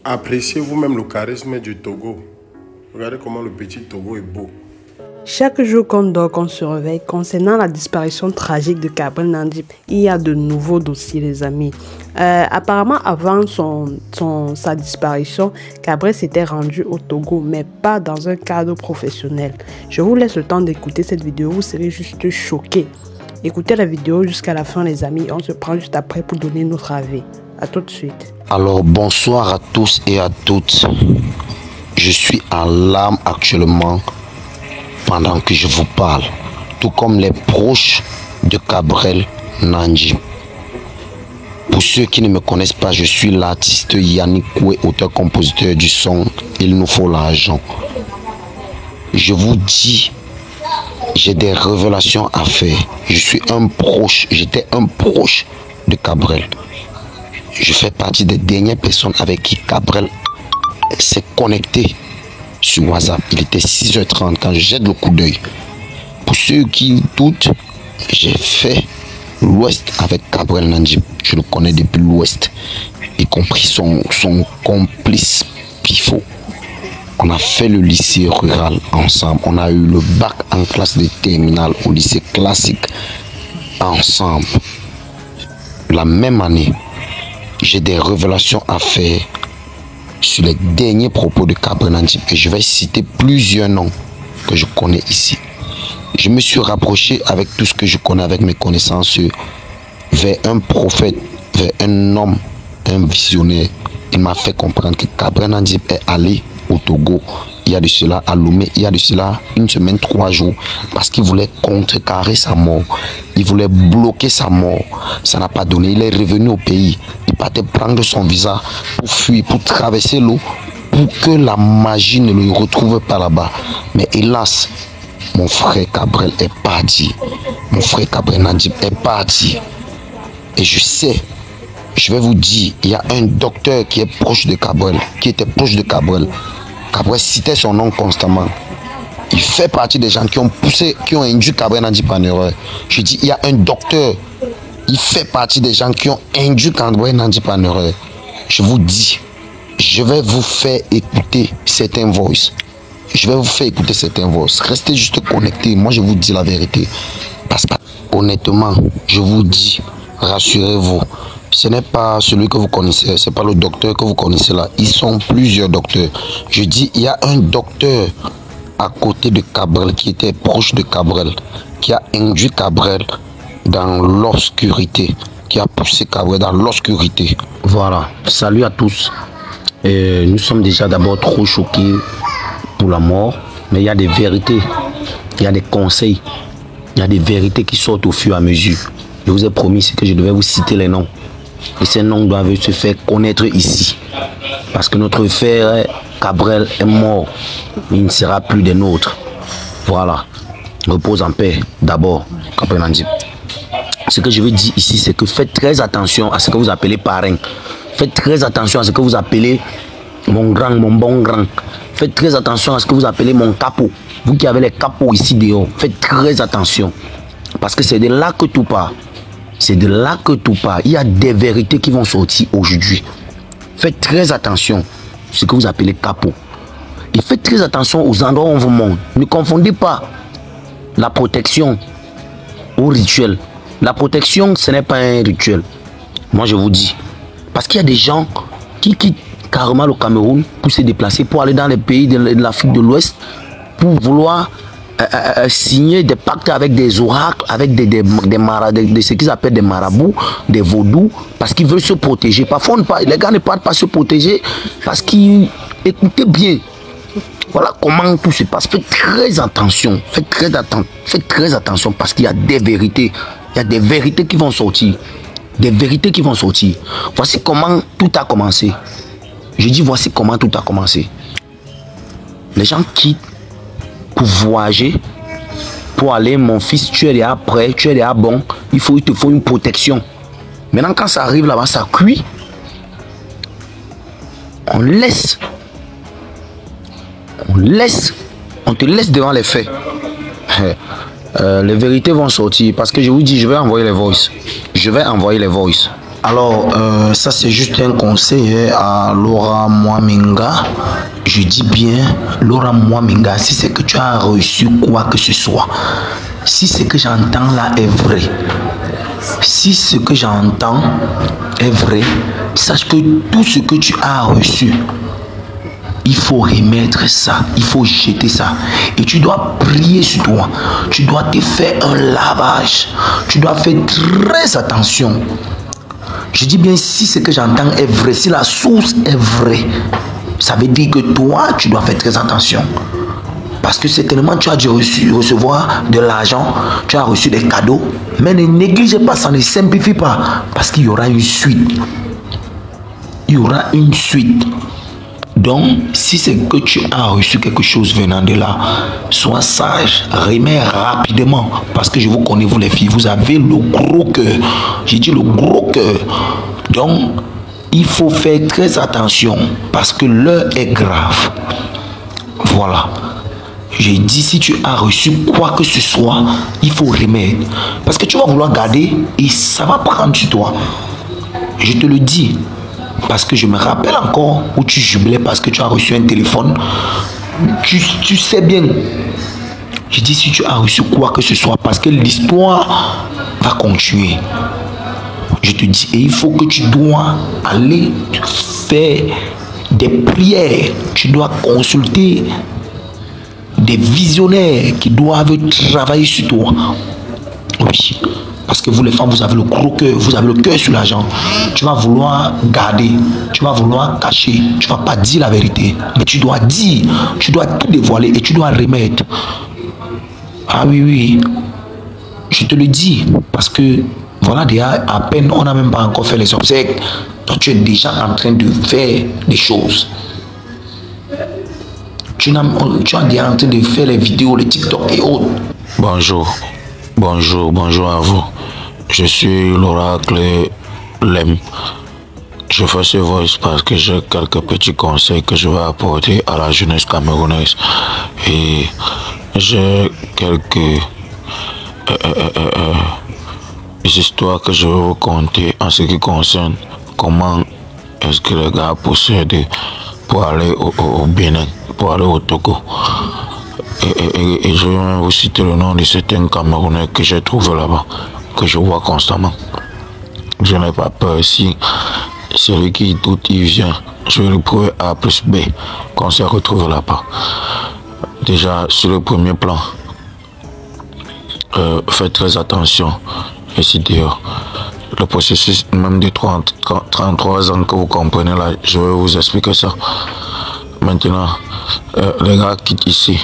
Appréciez vous-même le charisme du Togo. Regardez comment le petit Togo est beau. Chaque jour qu'on dort, qu'on se réveille, concernant la disparition tragique de Gabriel Nandjip, il y a de nouveaux dossiers, les amis. Apparemment, avant sa disparition, Gabriel s'était rendu au Togo, mais pas dans un cadre professionnel. Je vous laisse le temps d'écouter cette vidéo, vous serez juste choqués. Écoutez la vidéo jusqu'à la fin, les amis. On se prend juste après pour donner notre avis. À tout de suite. Alors, bonsoir à tous et à toutes. Je suis en larmes actuellement pendant que je vous parle, tout comme les proches de Gabriel Nandjip. Pour ceux qui ne me connaissent pas, je suis l'artiste Yannick Koué, auteur-compositeur du son Il nous faut l'argent. Je vous dis, j'ai des révélations à faire. Je suis un proche, j'étais un proche de Gabriel. Je fais partie des dernières personnes avec qui Gabriel s'est connecté sur WhatsApp. Il était 6h30 quand je jette le coup d'œil. Pour ceux qui doutent, j'ai fait l'Ouest avec Gabriel Nandjip. Je le connais depuis l'Ouest, y compris son complice Pifo. On a fait le lycée rural ensemble. On a eu le bac en classe de terminale au lycée classique ensemble. La même année, j'ai des révélations à faire sur les derniers propos de Gabriel Nandjip et je vais citer plusieurs noms que je connais ici. Je me suis rapproché avec tout ce que je connais, avec mes connaissances, vers un prophète, vers un homme, un visionnaire. Il m'a fait comprendre que Gabriel Nandjip est allé au Togo, il y a de cela à Lomé, il y a de cela une semaine, 3 jours, parce qu'il voulait contrecarrer sa mort, il voulait bloquer sa mort. Ça n'a pas donné, il est revenu au pays, il partait prendre son visa pour fuir, pour traverser l'eau, pour que la magie ne le retrouve pas là-bas. Mais hélas, mon frère Gabriel est parti, mon frère Gabriel Nandjip est parti. Et je sais, je vais vous dire, il y a un docteur qui est proche de Gabriel, qui était proche de Gabriel. Gabriel citait son nom constamment. Il fait partie des gens qui ont poussé, qui ont induit Gabriel Nandjip en erreur. Je dis, il y a un docteur, il fait partie des gens qui ont induit Gabriel Nandjip en erreur. Je vous dis, je vais vous faire écouter certains voices. Je vais vous faire écouter certains voices. Restez juste connectés. Moi, je vous dis la vérité. Parce que, honnêtement, je vous dis, rassurez-vous, ce n'est pas celui que vous connaissez, ce n'est pas le docteur que vous connaissez là. Ils sont plusieurs docteurs. Je dis, il y a un docteur à côté de Gabriel qui était proche de Gabriel, qui a induit Gabriel dans l'obscurité, qui a poussé Gabriel dans l'obscurité. Voilà, salut à tous. Nous sommes déjà d'abord trop choqués pour la mort, mais il y a des vérités, il y a des conseils, il y a des vérités qui sortent au fur et à mesure. Je vous ai promis que je devais vous citer les noms. Et ces noms doivent se faire connaître ici. Parce que notre frère Gabriel est mort. Il ne sera plus des nôtres. Voilà. Repose en paix. D'abord, Gabriel Nandjip. Ce que je veux dire ici, c'est que faites très attention à ce que vous appelez parrain. Faites très attention à ce que vous appelez mon grand, mon bon grand. Faites très attention à ce que vous appelez mon capot. Vous qui avez les capots ici dehors, faites très attention. Parce que c'est de là que tout part. C'est de là que tout part. Il y a des vérités qui vont sortir aujourd'hui. Faites très attention à ce que vous appelez capot. Et faites très attention aux endroits où on vous montre. Ne confondez pas la protection au rituel. La protection, ce n'est pas un rituel. Moi, je vous dis. Parce qu'il y a des gens qui quittent carrément le Cameroun pour se déplacer, pour aller dans les pays de l'Afrique de l'Ouest, pour vouloir signer des pactes avec des oracles, avec ce qu'ils appellent des marabouts, des vaudous, parce qu'ils veulent se protéger. Parfois, les gars ne parlent pas se protéger parce qu'ils... Écoutez bien. Voilà comment tout se passe. Faites très attention. Faites très attention parce qu'il y a des vérités. Il y a des vérités qui vont sortir. Des vérités qui vont sortir. Voici comment tout a commencé. Je dis voici comment tout a commencé. Les gens quittent pour voyager, pour aller, mon fils, tu es déjà prêt, tu es déjà bon, il te faut une protection. Maintenant, quand ça arrive là-bas, ça cuit. On te laisse devant les faits. Les vérités vont sortir parce que je vous dis, je vais envoyer les voices. Je vais envoyer les voices. Alors, ça c'est juste un conseil à Laura Mwaminga. Je dis bien Laura Mwaminga, si c'est que tu as reçu quoi que ce soit, si ce que j'entends là est vrai, si ce que j'entends est vrai, sache que tout ce que tu as reçu, il faut remettre ça, il faut jeter ça. Et tu dois prier sur toi. Tu dois te faire un lavage. Tu dois faire très attention. Je dis bien si ce que j'entends est vrai, si la source est vraie, ça veut dire que toi, tu dois faire très attention. Parce que certainement, tu as dû recevoir de l'argent, tu as reçu des cadeaux. Mais ne négligez pas, ça ne simplifie pas. Parce qu'il y aura une suite. Il y aura une suite. Donc, si c'est que tu as reçu quelque chose venant de là, sois sage, remets rapidement. Parce que je vous connais, vous les filles, vous avez le gros cœur. J'ai dit le gros cœur. Donc, il faut faire très attention parce que l'heure est grave. Voilà. J'ai dit, si tu as reçu quoi que ce soit, il faut remettre. Parce que tu vas vouloir garder et ça va prendre sur toi. Je te le dis. Parce que je me rappelle encore où tu jubilais parce que tu as reçu un téléphone. Tu sais bien. Je dis, si tu as reçu quoi que ce soit, parce que l'histoire va continuer. Je te dis, et il faut que tu dois aller faire des prières. Tu dois consulter des visionnaires qui doivent travailler sur toi. Oui. Parce que vous les femmes, vous avez le gros cœur, vous avez le cœur sur l'argent. Tu vas vouloir garder, tu vas vouloir cacher, tu ne vas pas dire la vérité. Mais tu dois dire, tu dois tout dévoiler et tu dois remettre. Ah oui, oui. Je te le dis. Parce que, voilà, déjà, à peine, on n'a même pas encore fait les obsèques. Toi, tu es déjà en train de faire des choses. Tu es déjà en train de faire les vidéos, les TikTok et autres. Bonjour. Bonjour à vous. Je suis l'oracle Lem. Je fais ce voice parce que j'ai quelques petits conseils que je vais apporter à la jeunesse camerounaise. Et j'ai quelques histoires que je vais vous conter en ce qui concerne comment est-ce que les gars procèdent pour aller au Bénin, pour aller au Togo. Et je vais même vous citer le nom de certains Camerounais que j'ai trouvé là-bas, que je vois constamment. Je n'ai pas peur. Si celui qui doute, il vient, je vais le prouver A plus B, qu'on se retrouve là-bas. Déjà, sur le premier plan, faites très attention ici dehors. Le processus même de 33 ans que vous comprenez là, je vais vous expliquer ça. Maintenant, les gars quittent ici.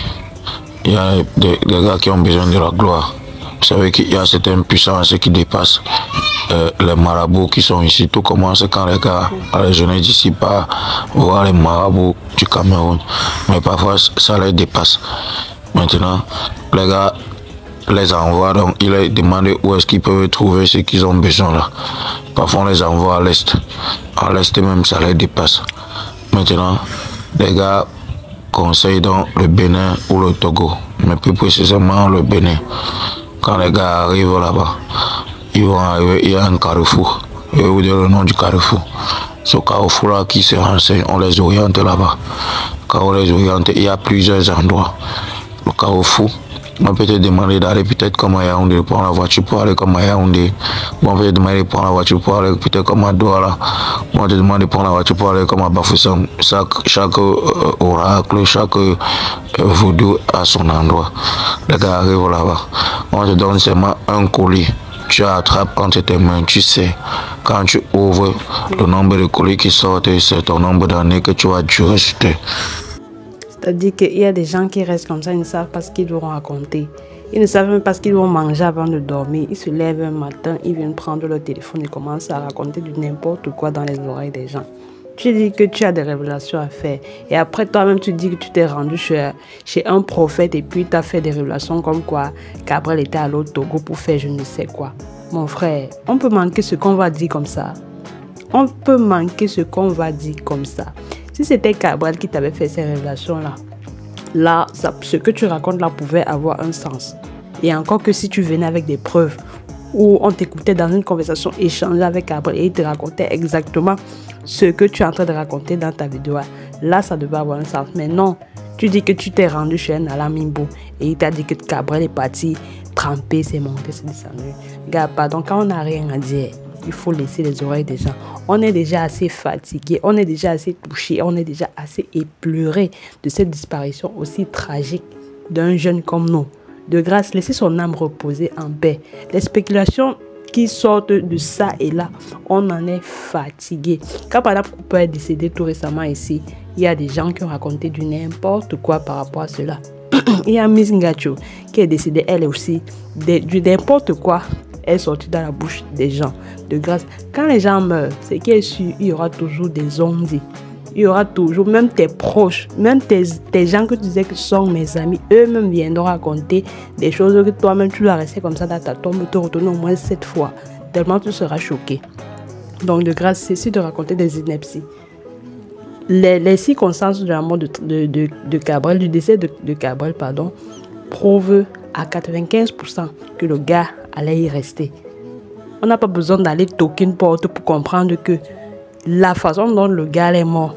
Il y a des gars qui ont besoin de la gloire. Vous savez qu'il y a certaines puissances qui dépassent les marabouts qui sont ici. Tout commence quand les gars, les jeunes d'ici pas voir les marabouts du Cameroun. Mais parfois ça les dépasse. Maintenant, les gars les envoient, donc ils les demandent où est-ce qu'ils peuvent trouver ce qu'ils ont besoin là. Parfois on les envoie à l'est. À l'est même ça les dépasse. Maintenant, les gars conseillent dans le Bénin ou le Togo, mais plus précisément le Bénin. Quand les gars arrivent là-bas, ils vont arriver, il y a un carrefour. Je vais vous dire le nom du carrefour. Ce carrefour-là qui se renseigne, on les oriente là-bas. Quand on les oriente, il y a plusieurs endroits. Le carrefour, on peut te demander d'aller peut-être comme à Yaoundé, prendre la voiture pour aller comme à Yaoundé. On peut te demander de prendre la voiture pour aller peut-être comme à Douala. On te demande de prendre la voiture pour aller comme à Bafoussam. Chaque oracle, chaque voodoo a son endroit. Les gars arrivent là-bas. On te donne seulement un colis. Tu attrapes entre tes mains, tu sais. Quand tu ouvres le nombre de colis qui sortent, c'est ton nombre d'années que tu vas durer sur terre. C'est-à-dire qu'il y a des gens qui restent comme ça, ils ne savent pas ce qu'ils doivent raconter. Ils ne savent même pas ce qu'ils vont manger avant de dormir. Ils se lèvent un matin, ils viennent prendre leur téléphone et commencent à raconter du n'importe quoi dans les oreilles des gens. Tu dis que tu as des révélations à faire. Et après, toi-même, tu dis que tu t'es rendu chez un prophète et puis tu as fait des révélations comme quoi Gabriel était allé au Togo pour faire je ne sais quoi. Mon frère, on peut manquer ce qu'on va dire comme ça. On peut manquer ce qu'on va dire comme ça. Si c'était Gabriel qui t'avait fait ces révélations-là, ce que tu racontes là pouvait avoir un sens. Et encore que si tu venais avec des preuves, où on t'écoutait dans une conversation échangée avec Gabriel et il te racontait exactement ce que tu es en train de raconter dans ta vidéo. Là, ça devait avoir un sens. Mais non, tu dis que tu t'es rendu chez un Alamimbo et il t'a dit que Gabriel est parti tremper, c'est monté, c'est descendu. Gars, pardon, quand on n'a rien à dire, il faut laisser les oreilles des gens. On est déjà assez fatigué, on est déjà assez touché, on est déjà assez épleuré de cette disparition aussi tragique d'un jeune comme nous. De grâce, laissez son âme reposer en paix. Les spéculations qui sortent de ça et là, on en est fatigué. Quand par exemple Cooper est décédé tout récemment ici, il y a des gens qui ont raconté du n'importe quoi par rapport à cela. Il y a Miss Ngacho qui est décédée, elle aussi, du n'importe quoi est sorti dans la bouche des gens. De grâce, quand les gens meurent, c'est qu'il est sûr, il y aura toujours des ondits. Il y aura toujours, même tes proches, même tes gens que tu disais que sont mes amis, eux-mêmes viendront raconter des choses que toi-même tu dois rester comme ça dans ta tombe, te retourner au moins 7 fois, tellement tu seras choqué. Donc de grâce, cesse de raconter des inepties. Les circonstances de la mort de Gabriel, du décès de Gabriel, pardon, prouvent à 95% que le gars allait y rester. On n'a pas besoin d'aller toquer une porte pour comprendre que la façon dont le gars est mort,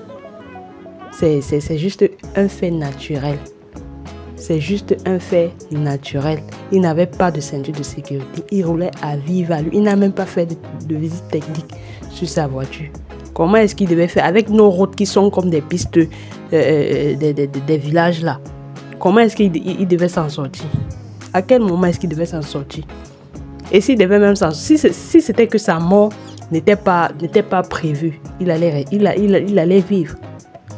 c'est juste un fait naturel. C'est juste un fait naturel. Il n'avait pas de ceinture de sécurité. Il roulait à vive allure. Il n'a même pas fait de visite technique sur sa voiture. Comment est-ce qu'il devait faire avec nos routes qui sont comme des pistes des villages là? Comment est-ce qu'il devait s'en sortir? À quel moment est-ce qu'il devait s'en sortir? Et s'il devait même s'en sortir, si c'était que sa mort n'était pas prévue, il allait vivre.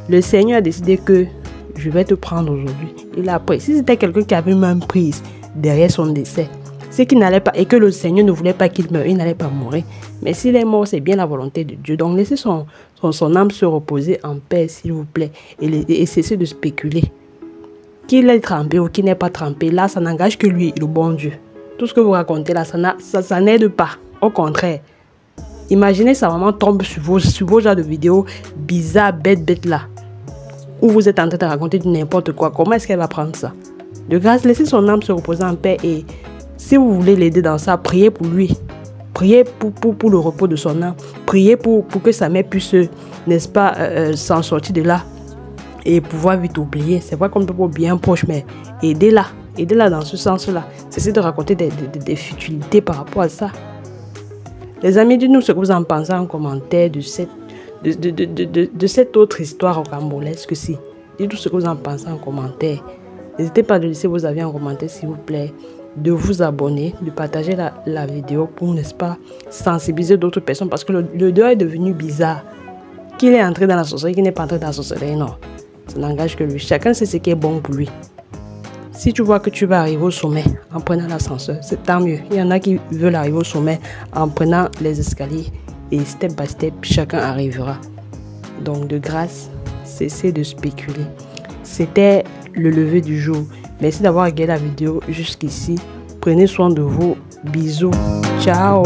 Le Seigneur a décidé que je vais te prendre aujourd'hui. Il a pris. Si c'était quelqu'un qui avait même prise derrière son décès, c'est qu'il n'allait pas, et que le Seigneur ne voulait pas qu'il meure, il n'allait pas mourir. Mais s'il est mort, c'est bien la volonté de Dieu. Donc laissez son âme se reposer en paix, s'il vous plaît, et cessez de spéculer. Qu'il est trempé ou qu'il n'est pas trempé, là, ça n'engage que lui, le bon Dieu. Tout ce que vous racontez là, ça n'aide pas. Au contraire. Imaginez sa maman tombe sur vos genres de vidéos bizarres, bêtes là, où vous êtes en train de raconter n'importe quoi. Comment est-ce qu'elle va prendre ça? De grâce, laissez son âme se reposer en paix et si vous voulez l'aider dans ça, priez pour lui. Priez pour le repos de son âme. Priez pour que sa mère puisse, n'est-ce pas, s'en sortir de là et pouvoir vite oublier. C'est vrai qu'on ne peut pas bien proche, mais aidez-la. Aidez-la dans ce sens-là. Cessez de raconter des futilités par rapport à ça. Les amis, dites-nous ce que vous en pensez en commentaire de cette autre histoire rocambolesque ci. Dites-nous ce que vous en pensez en commentaire. N'hésitez pas à laisser vos avis en commentaire, s'il vous plaît. De vous abonner, de partager la vidéo pour, n'est-ce pas, sensibiliser d'autres personnes. Parce que le dehors est devenu bizarre. Qu'il est entré dans la sorcellerie, qu'il n'est pas entré dans la sorcellerie, non. Ça n'engage que lui. Chacun sait ce qui est bon pour lui. Si tu vois que tu vas arriver au sommet en prenant l'ascenseur, c'est tant mieux. Il y en a qui veulent arriver au sommet en prenant les escaliers. Et step by step, chacun arrivera. Donc de grâce, cessez de spéculer. C'était le lever du jour. Merci d'avoir regardé la vidéo jusqu'ici. Prenez soin de vous. Bisous. Ciao.